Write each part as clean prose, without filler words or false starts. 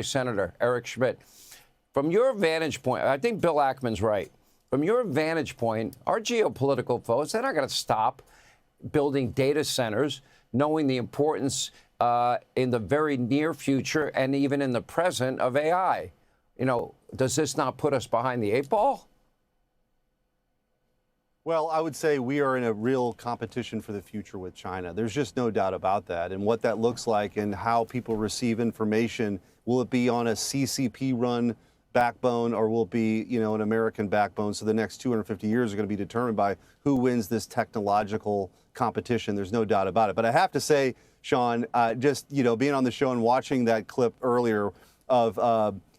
Senator Eric Schmitt. From your vantage point, I think Bill Ackman's right. From your vantage point, our geopolitical foes, they're not going to stop building data centers, knowing the importance in the very near future and even in the present of AI. You know, does this not put us behind the eight ball? Well, I would say we are in a real competition for the future with China. There's just no doubt about that. And what that looks like and how people receive information, will it be on a CCP-run backbone or will it be, you know, an American backbone? So the next 250 years are going to be determined by who wins this technological competition. There's no doubt about it. But I have to say, Sean, just, you know, being on the show and watching that clip earlier of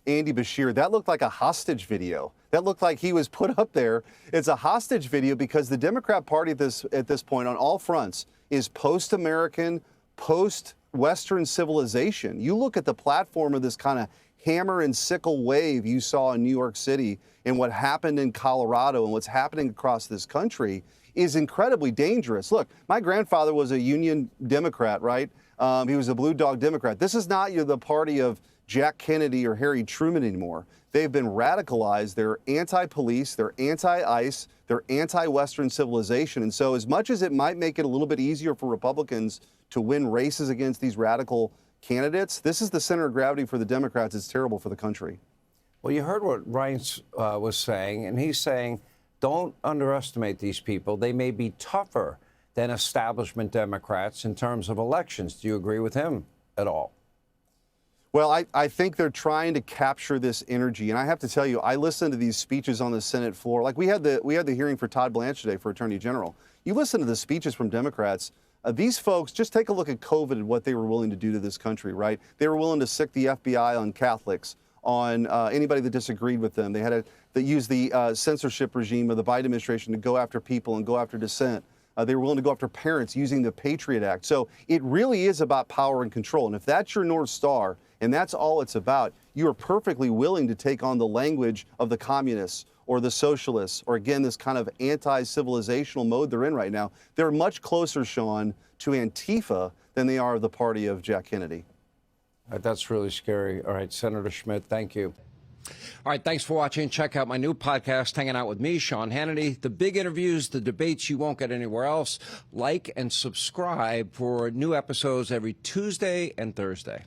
Andy Bashir, that looked like a hostage video. That looked like he was put up there. It's a hostage video because the Democrat Party at this point on all fronts is post-American, post-Western civilization. You look at the platform of this kind of hammer and sickle wave you saw in New York City and what happened in Colorado and what's happening across this country is incredibly dangerous. Look, my grandfather was a Union Democrat, right? He was a Blue Dog Democrat. This is not the party of Jack Kennedy or Harry Truman anymore. They've been radicalized. They're anti-police, they're anti-ICE, they're anti-Western civilization. And so as much as it might make it a little bit easier for Republicans to win races against these radical candidates, this is the center of gravity for the Democrats. It's terrible for the country. Well, you heard what Ryan was saying, and he's saying, don't underestimate these people. They may be tougher than establishment Democrats in terms of elections. Do you agree with him at all? Well, I think they're trying to capture this energy. And I have to tell you, I listened to these speeches on the Senate floor. Like we had the hearing for Todd Blanche today for Attorney General. You listen to the speeches from Democrats. These folks, just take a look at COVID and what they were willing to do to this country, right? They were willing to sic the FBI on Catholics, on anybody that disagreed with them. They had to use the censorship regime of the Biden administration to go after people and go after dissent. They were willing to go after parents using the Patriot Act. So it really is about power and control. And if that's your North Star, and that's all it's about, you are perfectly willing to take on the language of the communists or the socialists, or again, this kind of anti-civilizational mode they're in right now. They're much closer, Sean, to Antifa than they are the party of Jack Kennedy. That's really scary. All right, Senator Schmitt, thank you. All right, thanks for watching. Check out my new podcast, Hanging Out with me, Sean Hannity. The big interviews, the debates you won't get anywhere else. Like and subscribe for new episodes every Tuesday and Thursday.